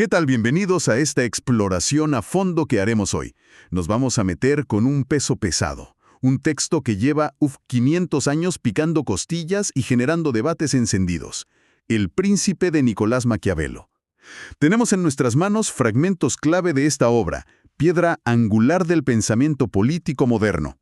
¿Qué tal? Bienvenidos a esta exploración a fondo que haremos hoy. Nos vamos a meter con un peso pesado, un texto que lleva 500 años picando costillas y generando debates encendidos. El Príncipe de Nicolás Maquiavelo. Tenemos en nuestras manos fragmentos clave de esta obra, piedra angular del pensamiento político moderno.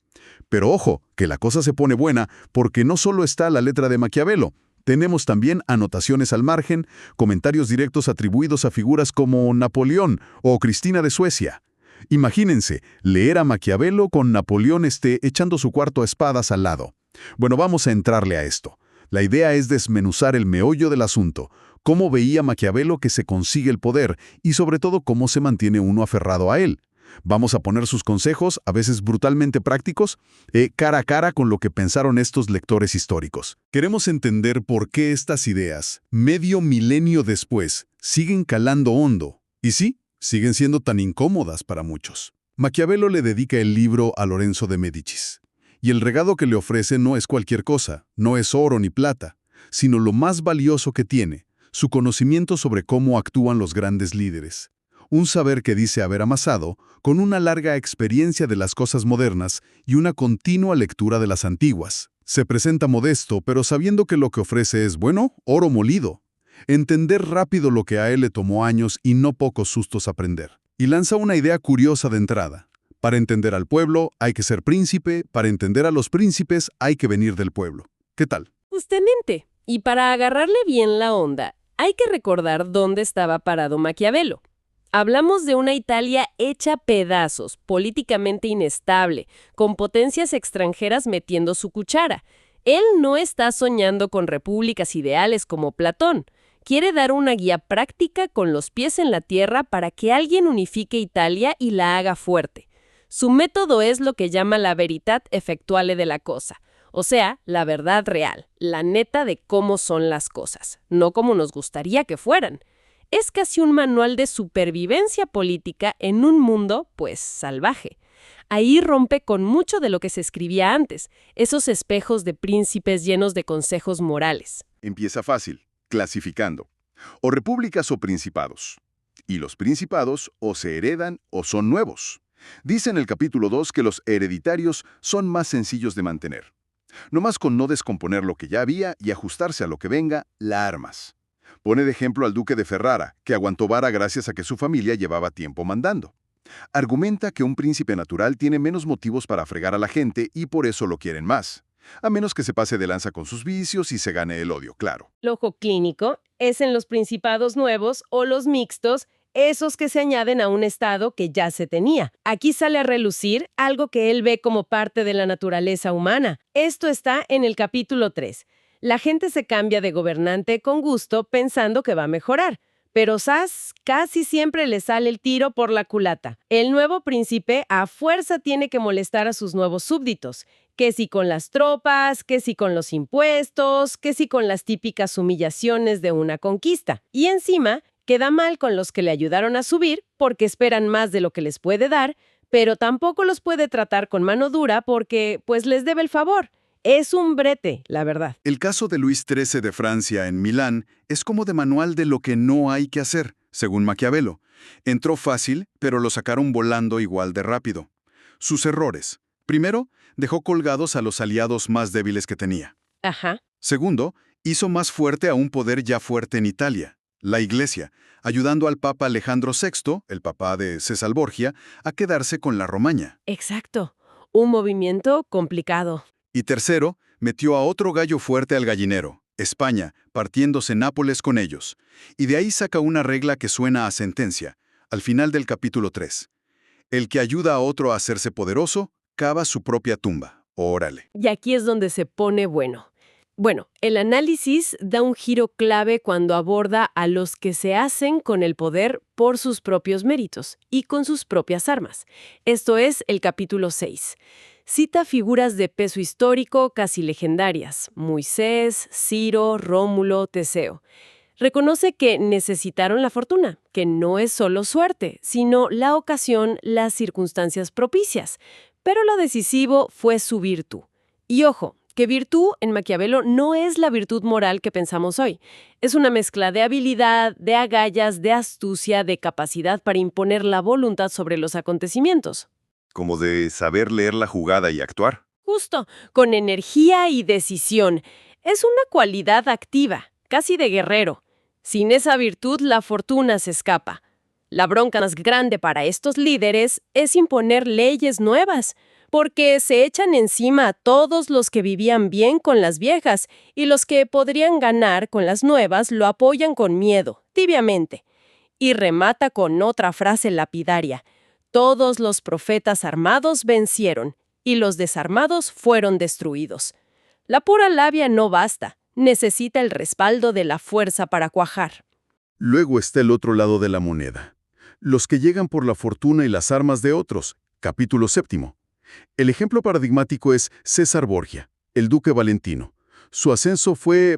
Pero ojo, que la cosa se pone buena porque no solo está la letra de Maquiavelo. Tenemos también anotaciones al margen, comentarios directos atribuidos a figuras como Napoleón o Cristina de Suecia. Imagínense, leer a Maquiavelo con Napoleón echando su cuarto a espadas al lado. Bueno, vamos a entrarle a esto. La idea es desmenuzar el meollo del asunto, cómo veía Maquiavelo que se consigue el poder y sobre todo cómo se mantiene uno aferrado a él. Vamos a poner sus consejos, a veces brutalmente prácticos, cara a cara con lo que pensaron estos lectores históricos. Queremos entender por qué estas ideas, medio milenio después, siguen calando hondo. Y sí, siguen siendo tan incómodas para muchos. Maquiavelo le dedica el libro a Lorenzo de Médicis. Y el regalo que le ofrece no es cualquier cosa, no es oro ni plata, sino lo más valioso que tiene, su conocimiento sobre cómo actúan los grandes líderes. Un saber que dice haber amasado con una larga experiencia de las cosas modernas y una continua lectura de las antiguas. Se presenta modesto, pero sabiendo que lo que ofrece es, bueno, oro molido. Entender rápido lo que a él le tomó años y no pocos sustos aprender. Y lanza una idea curiosa de entrada. Para entender al pueblo hay que ser príncipe, para entender a los príncipes hay que venir del pueblo. ¿Qué tal? Justamente. Y para agarrarle bien la onda, hay que recordar dónde estaba parado Maquiavelo. Hablamos de una Italia hecha pedazos, políticamente inestable, con potencias extranjeras metiendo su cuchara. Él no está soñando con repúblicas ideales como Platón. Quiere dar una guía práctica con los pies en la tierra para que alguien unifique Italia y la haga fuerte. Su método es lo que llama la veritat effectuale de la cosa, o sea, la verdad real, la neta de cómo son las cosas, no como nos gustaría que fueran. Es casi un manual de supervivencia política en un mundo, pues, salvaje. Ahí rompe con mucho de lo que se escribía antes, esos espejos de príncipes llenos de consejos morales. Empieza fácil, clasificando. O repúblicas o principados. Y los principados o se heredan o son nuevos. Dice en el capítulo 2 que los hereditarios son más sencillos de mantener. Nomás con no descomponer lo que ya había y ajustarse a lo que venga, la armas. Pone de ejemplo al duque de Ferrara, que aguantó vara gracias a que su familia llevaba tiempo mandando. Argumenta que un príncipe natural tiene menos motivos para fregar a la gente y por eso lo quieren más. A menos que se pase de lanza con sus vicios y se gane el odio, claro. El ojo clínico es en los principados nuevos o los mixtos, esos que se añaden a un estado que ya se tenía. Aquí sale a relucir algo que él ve como parte de la naturaleza humana. Esto está en el capítulo 3. La gente se cambia de gobernante con gusto pensando que va a mejorar, pero ¡zas!, casi siempre le sale el tiro por la culata. El nuevo príncipe a fuerza tiene que molestar a sus nuevos súbditos, que si con las tropas, que si con los impuestos, que si con las típicas humillaciones de una conquista. Y encima, queda mal con los que le ayudaron a subir porque esperan más de lo que les puede dar, pero tampoco los puede tratar con mano dura porque, pues, les debe el favor. Es un brete, la verdad. El caso de Luis XIII de Francia en Milán es como de manual de lo que no hay que hacer, según Maquiavelo. Entró fácil, pero lo sacaron volando igual de rápido. Sus errores. Primero, dejó colgados a los aliados más débiles que tenía. Ajá. Segundo, hizo más fuerte a un poder ya fuerte en Italia, la Iglesia, ayudando al Papa Alejandro VI, el papá de César Borgia, a quedarse con la Romaña. Exacto. Un movimiento complicado. Y tercero, metió a otro gallo fuerte al gallinero, España, partiéndose Nápoles con ellos. Y de ahí saca una regla que suena a sentencia, al final del capítulo 3. El que ayuda a otro a hacerse poderoso, cava su propia tumba. Órale. Y aquí es donde se pone bueno. Bueno, el análisis da un giro clave cuando aborda a los que se hacen con el poder por sus propios méritos y con sus propias armas. Esto es el capítulo 6. Cita figuras de peso histórico casi legendarias: Moisés, Ciro, Rómulo, Teseo. Reconoce que necesitaron la fortuna, que no es solo suerte, sino la ocasión, las circunstancias propicias. Pero lo decisivo fue su virtud. Y ojo, porque virtud en Maquiavelo no es la virtud moral que pensamos hoy. Es una mezcla de habilidad, de agallas, de astucia, de capacidad para imponer la voluntad sobre los acontecimientos. Como de saber leer la jugada y actuar. Justo, con energía y decisión. Es una cualidad activa, casi de guerrero. Sin esa virtud, la fortuna se escapa. La bronca más grande para estos líderes es imponer leyes nuevas, porque se echan encima a todos los que vivían bien con las viejas y los que podrían ganar con las nuevas lo apoyan con miedo, tibiamente. Y remata con otra frase lapidaria: todos los profetas armados vencieron y los desarmados fueron destruidos. La pura labia no basta, necesita el respaldo de la fuerza para cuajar. Luego está el otro lado de la moneda. Los que llegan por la fortuna y las armas de otros. Capítulo 7. El ejemplo paradigmático es César Borgia, el duque Valentino. Su ascenso fue,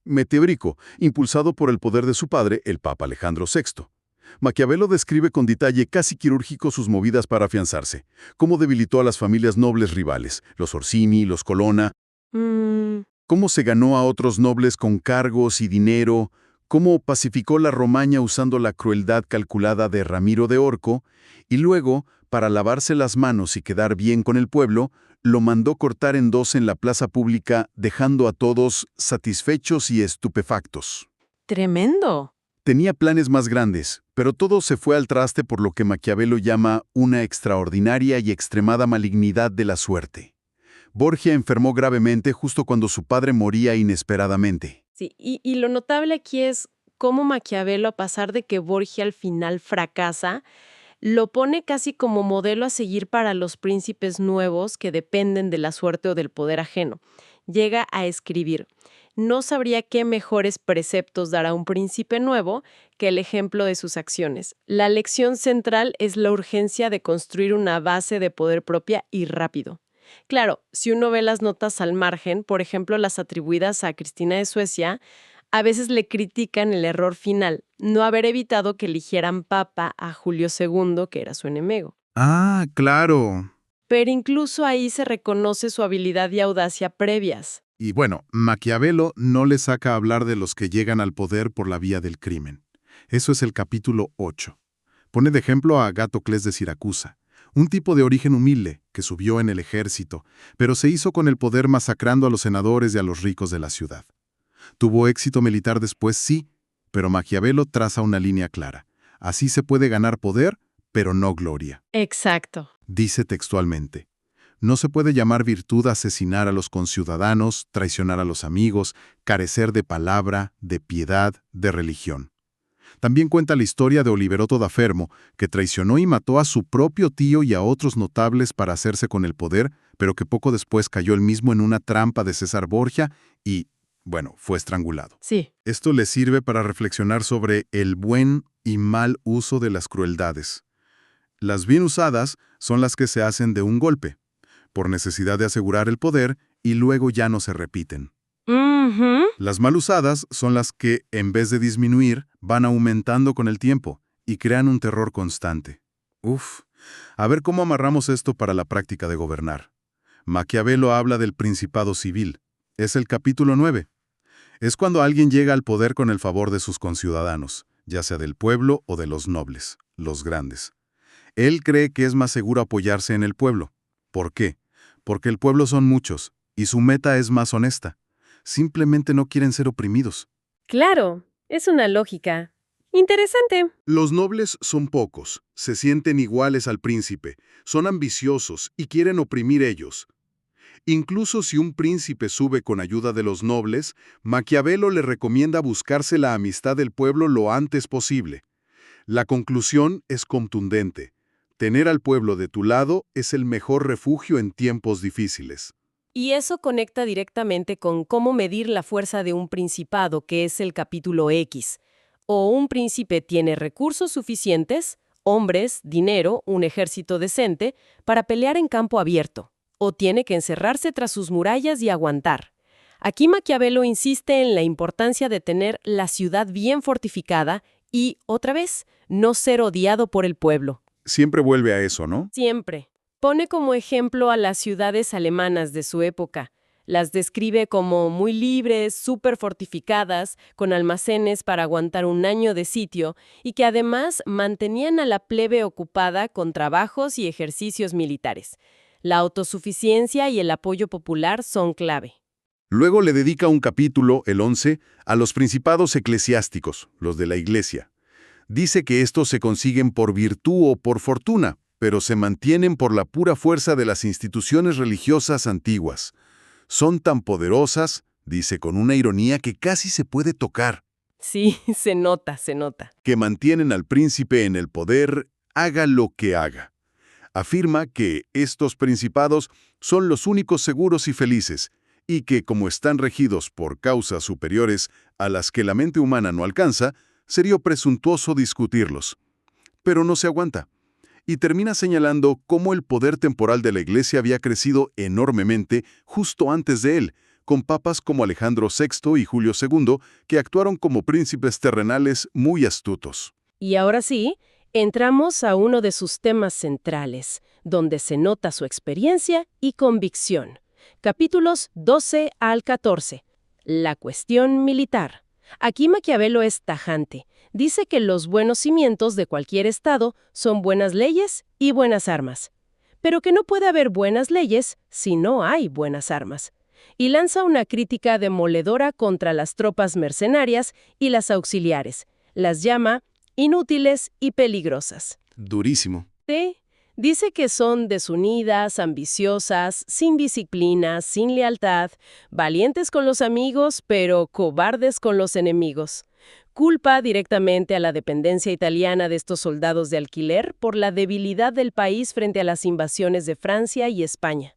meteórico, impulsado por el poder de su padre, el Papa Alejandro VI. Maquiavelo describe con detalle casi quirúrgico sus movidas para afianzarse, cómo debilitó a las familias nobles rivales, los Orsini, los Colonna, cómo se ganó a otros nobles con cargos y dinero, cómo pacificó la Romaña usando la crueldad calculada de Ramiro de Orco, y luego, para lavarse las manos y quedar bien con el pueblo, lo mandó cortar en dos en la plaza pública, dejando a todos satisfechos y estupefactos. ¡Tremendo! Tenía planes más grandes, pero todo se fue al traste por lo que Maquiavelo llama una extraordinaria y extremada malignidad de la suerte. Borgia enfermó gravemente justo cuando su padre moría inesperadamente. Sí, y lo notable aquí es cómo Maquiavelo, a pesar de que Borgia al final fracasa, lo pone casi como modelo a seguir para los príncipes nuevos que dependen de la suerte o del poder ajeno. Llega a escribir: no sabría qué mejores preceptos dar a un príncipe nuevo que el ejemplo de sus acciones. La lección central es la urgencia de construir una base de poder propia y rápido. Claro, si uno ve las notas al margen, por ejemplo las atribuidas a Cristina de Suecia, a veces le critican el error final, no haber evitado que eligieran papa a Julio II, que era su enemigo. Ah, claro. Pero incluso ahí se reconoce su habilidad y audacia previas. Y bueno, Maquiavelo no le saca a hablar de los que llegan al poder por la vía del crimen. Eso es el capítulo 8. Pone de ejemplo a Agatocles de Siracusa, un tipo de origen humilde que subió en el ejército, pero se hizo con el poder masacrando a los senadores y a los ricos de la ciudad. Tuvo éxito militar después, sí, pero Maquiavelo traza una línea clara. Así se puede ganar poder, pero no gloria. Exacto. Dice textualmente: no se puede llamar virtud asesinar a los conciudadanos, traicionar a los amigos, carecer de palabra, de piedad, de religión. También cuenta la historia de Oliveroto da Fermo, que traicionó y mató a su propio tío y a otros notables para hacerse con el poder, pero que poco después cayó él mismo en una trampa de César Borgia y, fue estrangulado. Sí. Esto le sirve para reflexionar sobre el buen y mal uso de las crueldades. Las bien usadas son las que se hacen de un golpe, por necesidad de asegurar el poder, y luego ya no se repiten. Las mal usadas son las que, en vez de disminuir, van aumentando con el tiempo y crean un terror constante. A ver cómo amarramos esto para la práctica de gobernar. Maquiavelo habla del principado civil. Es el capítulo 9. Es cuando alguien llega al poder con el favor de sus conciudadanos, ya sea del pueblo o de los nobles, los grandes. Él cree que es más seguro apoyarse en el pueblo. ¿Por qué? Porque el pueblo son muchos, y su meta es más honesta. Simplemente no quieren ser oprimidos. Claro, es una lógica. Interesante. Los nobles son pocos, se sienten iguales al príncipe, son ambiciosos y quieren oprimir ellos. Incluso si un príncipe sube con ayuda de los nobles, Maquiavelo le recomienda buscarse la amistad del pueblo lo antes posible. La conclusión es contundente. Tener al pueblo de tu lado es el mejor refugio en tiempos difíciles. Y eso conecta directamente con cómo medir la fuerza de un principado, que es el capítulo X. O un príncipe tiene recursos suficientes, hombres, dinero, un ejército decente, para pelear en campo abierto, o tiene que encerrarse tras sus murallas y aguantar. Aquí Maquiavelo insiste en la importancia de tener la ciudad bien fortificada y, otra vez, no ser odiado por el pueblo. Siempre vuelve a eso, ¿no? Siempre. Pone como ejemplo a las ciudades alemanas de su época. Las describe como muy libres, súper fortificadas, con almacenes para aguantar un año de sitio y que además mantenían a la plebe ocupada con trabajos y ejercicios militares. La autosuficiencia y el apoyo popular son clave. Luego le dedica un capítulo, el 11, a los principados eclesiásticos, los de la Iglesia. Dice que estos se consiguen por virtud o por fortuna, pero se mantienen por la pura fuerza de las instituciones religiosas antiguas. Son tan poderosas, dice con una ironía que casi se puede tocar, Sí, se nota, se nota. que mantienen al príncipe en el poder, haga lo que haga. Afirma que estos principados son los únicos seguros y felices, y que como están regidos por causas superiores a las que la mente humana no alcanza, sería presuntuoso discutirlos. Pero no se aguanta. Y termina señalando cómo el poder temporal de la Iglesia había crecido enormemente justo antes de él, con papas como Alejandro VI y Julio II, que actuaron como príncipes terrenales muy astutos. Y ahora sí, entramos a uno de sus temas centrales, donde se nota su experiencia y convicción. Capítulos 12 al 14. La cuestión militar. Aquí Maquiavelo es tajante. Dice que los buenos cimientos de cualquier Estado son buenas leyes y buenas armas, pero que no puede haber buenas leyes si no hay buenas armas. Y lanza una crítica demoledora contra las tropas mercenarias y las auxiliares. Las llama inútiles y peligrosas. Durísimo. Sí, dice que son desunidas, ambiciosas, sin disciplina, sin lealtad, valientes con los amigos, pero cobardes con los enemigos. Culpa directamente a la dependencia italiana de estos soldados de alquiler por la debilidad del país frente a las invasiones de Francia y España.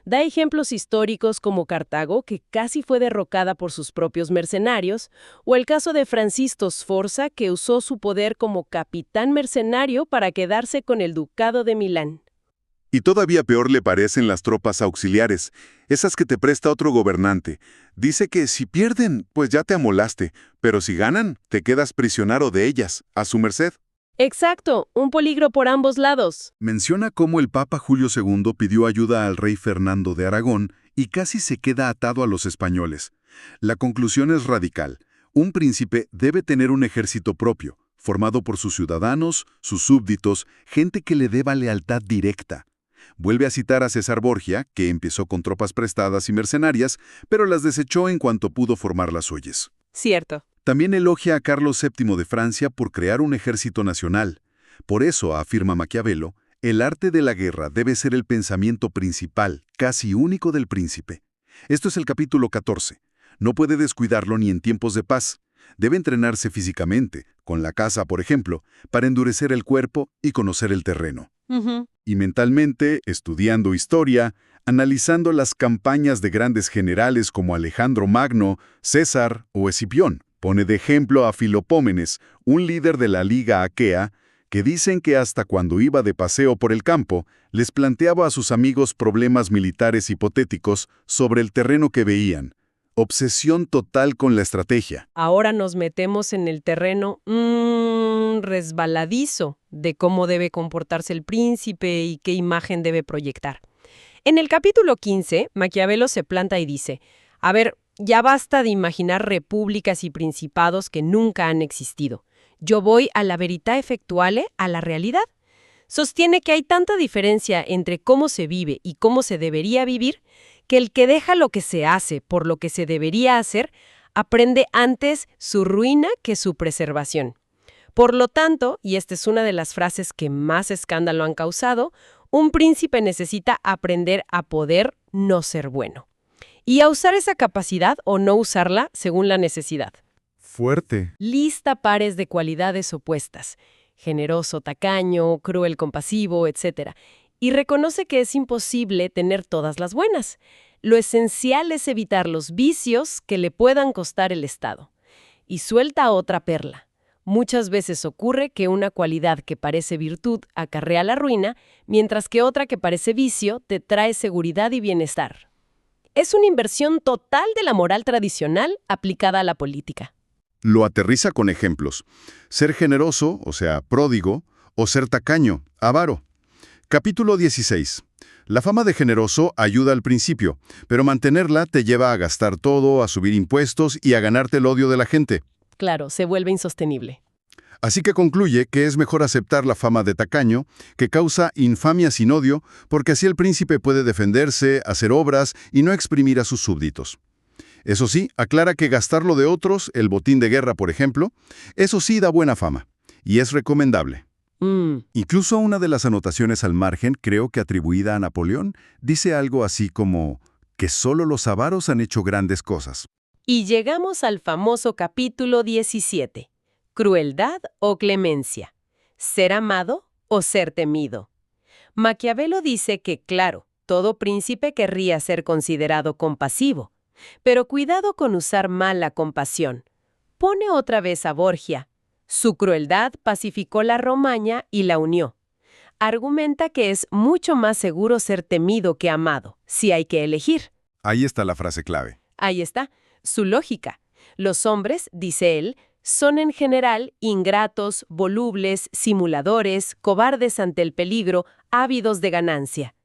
Da ejemplos históricos como Cartago, que casi fue derrocada por sus propios mercenarios, o el caso de Francisco Sforza, que usó su poder como capitán mercenario para quedarse con el ducado de Milán. Y todavía peor le parecen las tropas auxiliares, esas que te presta otro gobernante. Dice que si pierden, pues ya te amolaste, pero si ganan, te quedas prisionero de ellas, a su merced. Exacto, un peligro por ambos lados. Menciona cómo el Papa Julio II pidió ayuda al rey Fernando de Aragón y casi se queda atado a los españoles. La conclusión es radical. Un príncipe debe tener un ejército propio, formado por sus ciudadanos, sus súbditos, gente que le deba lealtad directa. Vuelve a citar a César Borgia, que empezó con tropas prestadas y mercenarias, pero las desechó en cuanto pudo formar las suyas. Cierto. También elogia a Carlos VII de Francia por crear un ejército nacional. Por eso, afirma Maquiavelo, el arte de la guerra debe ser el pensamiento principal, casi único del príncipe. Esto es el capítulo 14. No puede descuidarlo ni en tiempos de paz. Debe entrenarse físicamente, con la caza, por ejemplo, para endurecer el cuerpo y conocer el terreno. Y mentalmente, estudiando historia, analizando las campañas de grandes generales como Alejandro Magno, César o Escipión. Pone de ejemplo a Filopómenes, un líder de la Liga Aquea, que dicen que hasta cuando iba de paseo por el campo, les planteaba a sus amigos problemas militares hipotéticos sobre el terreno que veían. Obsesión total con la estrategia. Ahora nos metemos en el terreno resbaladizo de cómo debe comportarse el príncipe y qué imagen debe proyectar. En el capítulo 15, Maquiavelo se planta y dice, a ver, ya basta de imaginar repúblicas y principados que nunca han existido. Yo voy a la verità effettuale, a la realidad. Sostiene que hay tanta diferencia entre cómo se vive y cómo se debería vivir, que el que deja lo que se hace por lo que se debería hacer, aprende antes su ruina que su preservación. Por lo tanto, y esta es una de las frases que más escándalo han causado, un príncipe necesita aprender a poder no ser bueno. Y a usar esa capacidad o no usarla según la necesidad. Fuerte. Lista pares de cualidades opuestas. Generoso, tacaño, cruel, compasivo, etc. Y reconoce que es imposible tener todas las buenas. Lo esencial es evitar los vicios que le puedan costar el Estado. Y suelta otra perla. Muchas veces ocurre que una cualidad que parece virtud acarrea la ruina, mientras que otra que parece vicio te trae seguridad y bienestar. Es una inversión total de la moral tradicional aplicada a la política. Lo aterriza con ejemplos. Ser generoso, o sea, pródigo, o ser tacaño, avaro. Capítulo 16. La fama de generoso ayuda al principio, pero mantenerla te lleva a gastar todo, a subir impuestos y a ganarte el odio de la gente. Claro, se vuelve insostenible. Así que concluye que es mejor aceptar la fama de tacaño, que causa infamia sin odio, porque así el príncipe puede defenderse, hacer obras y no exprimir a sus súbditos. Eso sí, aclara que gastar lo de otros, el botín de guerra por ejemplo, eso sí da buena fama, y es recomendable. Incluso una de las anotaciones al margen, creo que atribuida a Napoleón, dice algo así como que solo los avaros han hecho grandes cosas. Y llegamos al famoso capítulo 17. Crueldad o clemencia. ¿Ser amado o ser temido? Maquiavelo dice que, claro, todo príncipe querría ser considerado compasivo, pero cuidado con usar mal la compasión. Pone otra vez a Borgia. Su crueldad pacificó la Romaña y la unió. Argumenta que es mucho más seguro ser temido que amado, si hay que elegir. Ahí está la frase clave. Ahí está, su lógica. Los hombres, dice él, son en general ingratos, volubles, simuladores, cobardes ante el peligro, ávidos de ganancia.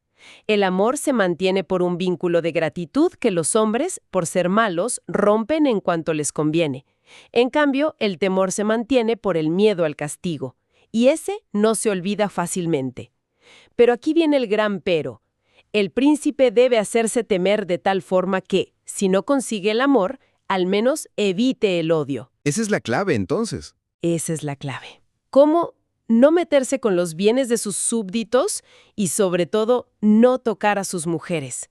El amor se mantiene por un vínculo de gratitud que los hombres, por ser malos, rompen en cuanto les conviene. En cambio, el temor se mantiene por el miedo al castigo, y ese no se olvida fácilmente. Pero aquí viene el gran pero. El príncipe debe hacerse temer de tal forma que, si no consigue el amor, al menos evite el odio. Esa es la clave, entonces. Esa es la clave. ¿Cómo no meterse con los bienes de sus súbditos y, sobre todo, no tocar a sus mujeres?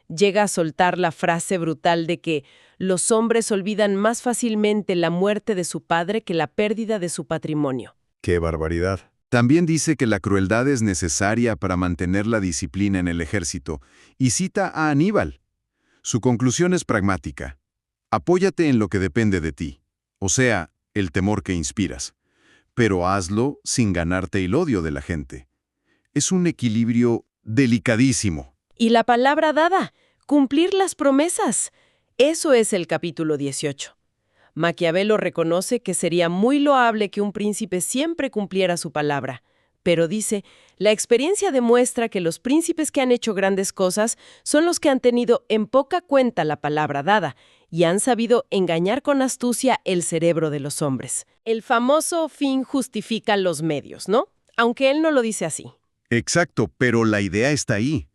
Llega a soltar la frase brutal de que los hombres olvidan más fácilmente la muerte de su padre que la pérdida de su patrimonio. ¡Qué barbaridad! También dice que la crueldad es necesaria para mantener la disciplina en el ejército, y cita a Aníbal. Su conclusión es pragmática. Apóyate en lo que depende de ti, o sea, el temor que inspiras, pero hazlo sin ganarte el odio de la gente. Es un equilibrio delicadísimo. Y la palabra dada, cumplir las promesas. Eso es el capítulo 18. Maquiavelo reconoce que sería muy loable que un príncipe siempre cumpliera su palabra, pero dice, la experiencia demuestra que los príncipes que han hecho grandes cosas son los que han tenido en poca cuenta la palabra dada y han sabido engañar con astucia el cerebro de los hombres. El famoso fin justifica los medios, ¿no? Aunque él no lo dice así. Exacto, pero la idea está ahí.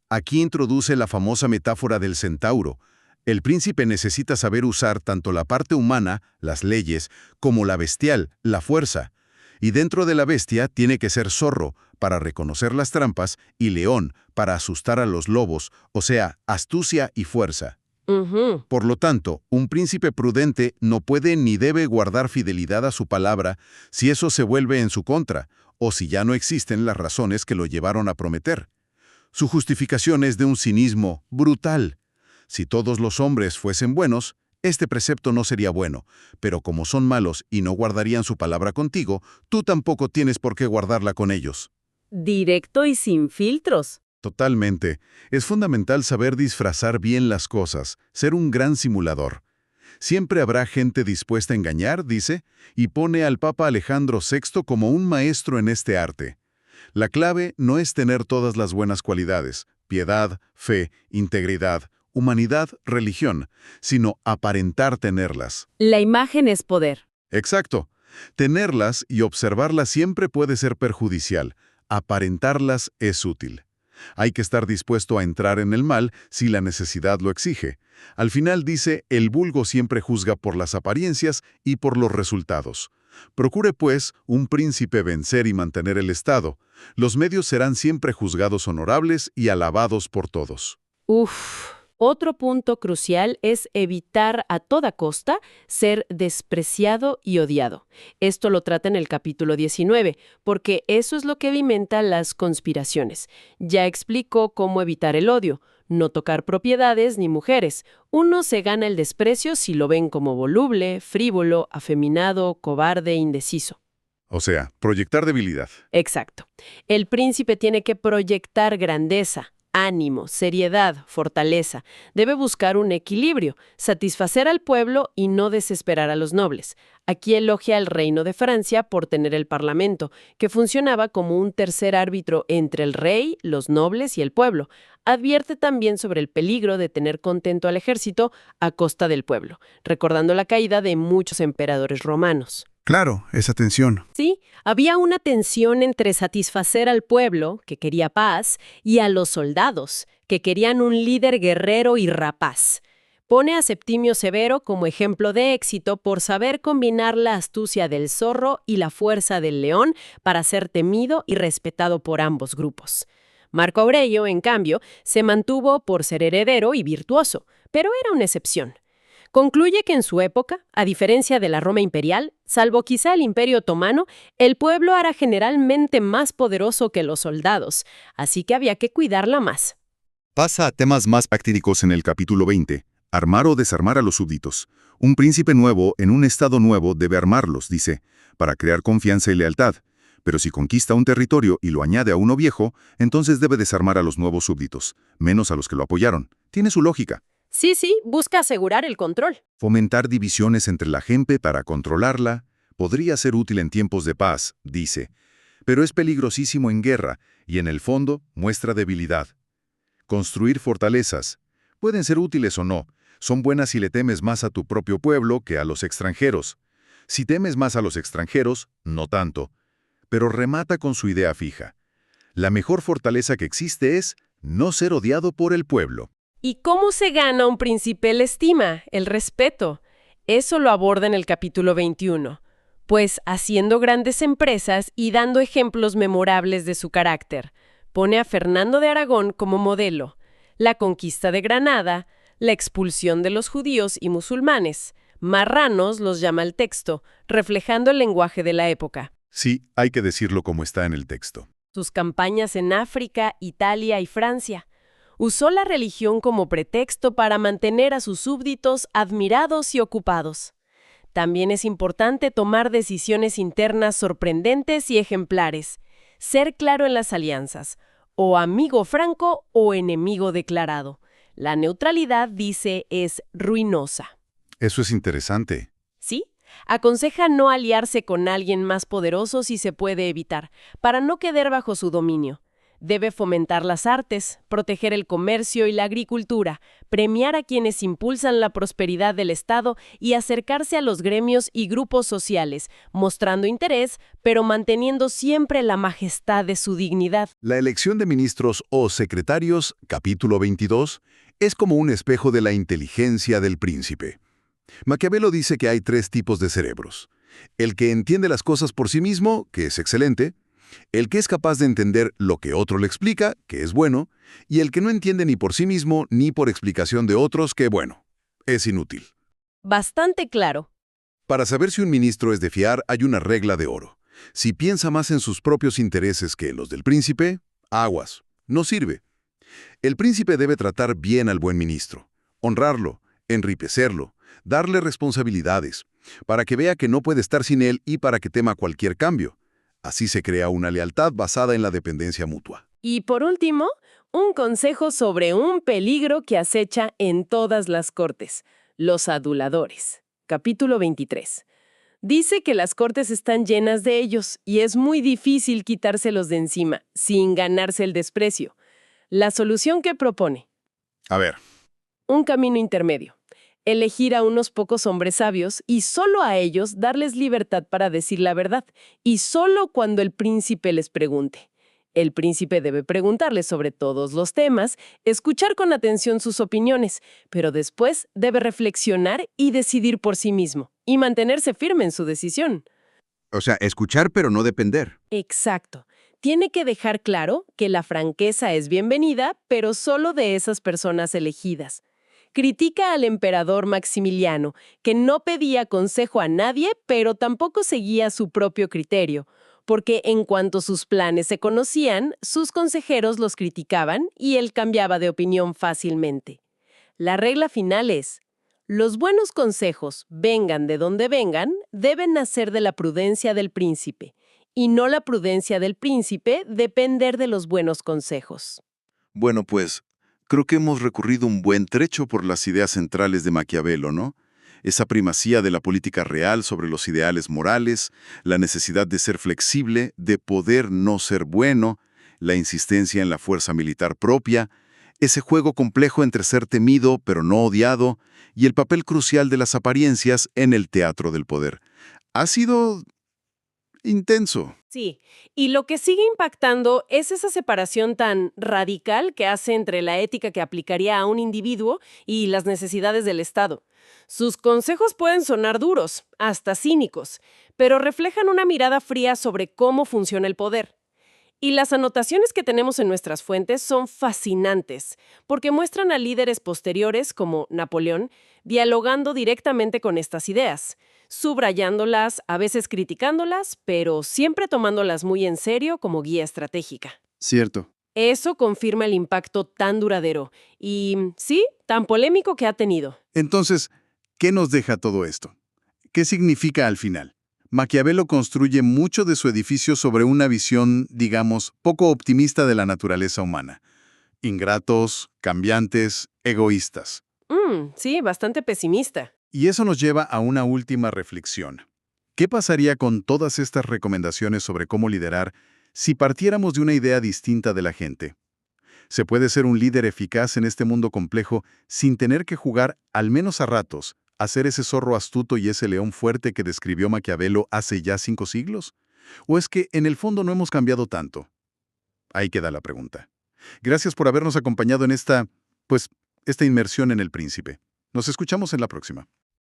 Aquí introduce la famosa metáfora del centauro. El príncipe necesita saber usar tanto la parte humana, las leyes, como la bestial, la fuerza. Y dentro de la bestia tiene que ser zorro, para reconocer las trampas, y león, para asustar a los lobos, o sea, astucia y fuerza. Por lo tanto, un príncipe prudente no puede ni debe guardar fidelidad a su palabra si eso se vuelve en su contra, o si ya no existen las razones que lo llevaron a prometer. Su justificación es de un cinismo brutal. Si todos los hombres fuesen buenos, este precepto no sería bueno, pero como son malos y no guardarían su palabra contigo, tú tampoco tienes por qué guardarla con ellos. Directo y sin filtros. Totalmente. Es fundamental saber disfrazar bien las cosas, ser un gran simulador. Siempre habrá gente dispuesta a engañar, dice, y pone al Papa Alejandro VI como un maestro en este arte. La clave no es tener todas las buenas cualidades, piedad, fe, integridad, humanidad, religión, sino aparentar tenerlas. La imagen es poder. Exacto. Tenerlas y observarlas siempre puede ser perjudicial. Aparentarlas es útil. Hay que estar dispuesto a entrar en el mal si la necesidad lo exige. Al final dice, el vulgo siempre juzga por las apariencias y por los resultados. Procure, pues, un príncipe vencer y mantener el Estado. Los medios serán siempre juzgados honorables y alabados por todos. Otro punto crucial es evitar a toda costa ser despreciado y odiado. Esto lo trata en el capítulo 19, porque eso es lo que alimenta las conspiraciones. Ya explicó cómo evitar el odio, no tocar propiedades ni mujeres. Uno se gana el desprecio si lo ven como voluble, frívolo, afeminado, cobarde, indeciso. O sea, proyectar debilidad. Exacto. El príncipe tiene que proyectar grandeza, ánimo, seriedad, fortaleza. Debe buscar un equilibrio, satisfacer al pueblo y no desesperar a los nobles. Aquí elogia al reino de Francia por tener el parlamento, que funcionaba como un tercer árbitro entre el rey, los nobles y el pueblo. Advierte también sobre el peligro de tener contento al ejército a costa del pueblo, recordando la caída de muchos emperadores romanos. Claro, esa tensión. Sí, había una tensión entre satisfacer al pueblo, que quería paz, y a los soldados, que querían un líder guerrero y rapaz. Pone a Septimio Severo como ejemplo de éxito por saber combinar la astucia del zorro y la fuerza del león para ser temido y respetado por ambos grupos. Marco Aurelio, en cambio, se mantuvo por ser heredero y virtuoso, pero era una excepción. Concluye que en su época, a diferencia de la Roma imperial, salvo quizá el Imperio Otomano, el pueblo era generalmente más poderoso que los soldados, así que había que cuidarla más. Pasa a temas más prácticos en el capítulo 20. Armar o desarmar a los súbditos. Un príncipe nuevo en un estado nuevo debe armarlos, dice, para crear confianza y lealtad. Pero si conquista un territorio y lo añade a uno viejo, entonces debe desarmar a los nuevos súbditos, menos a los que lo apoyaron. Tiene su lógica. Sí, busca asegurar el control. Fomentar divisiones entre la gente para controlarla podría ser útil en tiempos de paz, dice, pero es peligrosísimo en guerra y en el fondo muestra debilidad. Construir fortalezas. Pueden ser útiles o no, son buenas si le temes más a tu propio pueblo que a los extranjeros. Si temes más a los extranjeros, no tanto. Pero remata con su idea fija. La mejor fortaleza que existe es no ser odiado por el pueblo. ¿Y cómo se gana un príncipe la estima, el respeto? Eso lo aborda en el capítulo 21, pues haciendo grandes empresas y dando ejemplos memorables de su carácter. Pone a Fernando de Aragón como modelo, la conquista de Granada, la expulsión de los judíos y musulmanes. Marranos los llama el texto, reflejando el lenguaje de la época. Sí, hay que decirlo como está en el texto. Sus campañas en África, Italia y Francia. Usó la religión como pretexto para mantener a sus súbditos admirados y ocupados. También es importante tomar decisiones internas sorprendentes y ejemplares. Ser claro en las alianzas, o amigo franco o enemigo declarado. La neutralidad, dice, es ruinosa. Eso es interesante. ¿Sí? Aconseja no aliarse con alguien más poderoso si se puede evitar, para no quedar bajo su dominio. Debe fomentar las artes, proteger el comercio y la agricultura, premiar a quienes impulsan la prosperidad del Estado y acercarse a los gremios y grupos sociales, mostrando interés, pero manteniendo siempre la majestad de su dignidad. La elección de ministros o secretarios, capítulo 22, es como un espejo de la inteligencia del príncipe. Maquiavelo dice que hay 3 tipos de cerebros. El que entiende las cosas por sí mismo, que es excelente, el que es capaz de entender lo que otro le explica, que es bueno, y el que no entiende ni por sí mismo ni por explicación de otros, que bueno, es inútil. Bastante claro. Para saber si un ministro es de fiar, hay una regla de oro. Si piensa más en sus propios intereses que en los del príncipe, aguas, no sirve. El príncipe debe tratar bien al buen ministro, honrarlo, enriquecerlo, darle responsabilidades, para que vea que no puede estar sin él y para que tema cualquier cambio. Así se crea una lealtad basada en la dependencia mutua. Y por último, un consejo sobre un peligro que acecha en todas las cortes: los aduladores. Capítulo 23. Dice que las cortes están llenas de ellos y es muy difícil quitárselos de encima, sin ganarse el desprecio. La solución que propone: A ver. un camino intermedio. Elegir a unos pocos hombres sabios y solo a ellos darles libertad para decir la verdad, y solo cuando el príncipe les pregunte. El príncipe debe preguntarles sobre todos los temas, escuchar con atención sus opiniones, pero después debe reflexionar y decidir por sí mismo, y mantenerse firme en su decisión. O sea, escuchar pero no depender. Exacto. Tiene que dejar claro que la franqueza es bienvenida, pero solo de esas personas elegidas. Critica al emperador Maximiliano, que no pedía consejo a nadie, pero tampoco seguía su propio criterio, porque en cuanto sus planes se conocían, sus consejeros los criticaban y él cambiaba de opinión fácilmente. La regla final es: los buenos consejos, vengan de donde vengan, deben nacer de la prudencia del príncipe, y no la prudencia del príncipe depender de los buenos consejos. Bueno, pues, creo que hemos recorrido un buen trecho por las ideas centrales de Maquiavelo, ¿no? Esa primacía de la política real sobre los ideales morales, la necesidad de ser flexible, de poder no ser bueno, la insistencia en la fuerza militar propia, ese juego complejo entre ser temido pero no odiado, y el papel crucial de las apariencias en el teatro del poder. Ha sido intenso. Sí, y lo que sigue impactando es esa separación tan radical que hace entre la ética que aplicaría a un individuo y las necesidades del Estado. Sus consejos pueden sonar duros, hasta cínicos, pero reflejan una mirada fría sobre cómo funciona el poder. Y las anotaciones que tenemos en nuestras fuentes son fascinantes, porque muestran a líderes posteriores, como Napoleón, dialogando directamente con estas ideas, subrayándolas, a veces criticándolas, pero siempre tomándolas muy en serio como guía estratégica. Cierto. Eso confirma el impacto tan duradero y, sí, tan polémico que ha tenido. Entonces, ¿qué nos deja todo esto? ¿Qué significa al final? Maquiavelo construye mucho de su edificio sobre una visión, digamos, poco optimista de la naturaleza humana. Ingratos, cambiantes, egoístas. Sí, bastante pesimista. Y eso nos lleva a una última reflexión. ¿Qué pasaría con todas estas recomendaciones sobre cómo liderar si partiéramos de una idea distinta de la gente? ¿Se puede ser un líder eficaz en este mundo complejo sin tener que jugar, al menos a ratos, a ser ese zorro astuto y ese león fuerte que describió Maquiavelo hace ya 5 siglos? ¿O es que en el fondo no hemos cambiado tanto? Ahí queda la pregunta. Gracias por habernos acompañado en esta inmersión en el príncipe. Nos escuchamos en la próxima.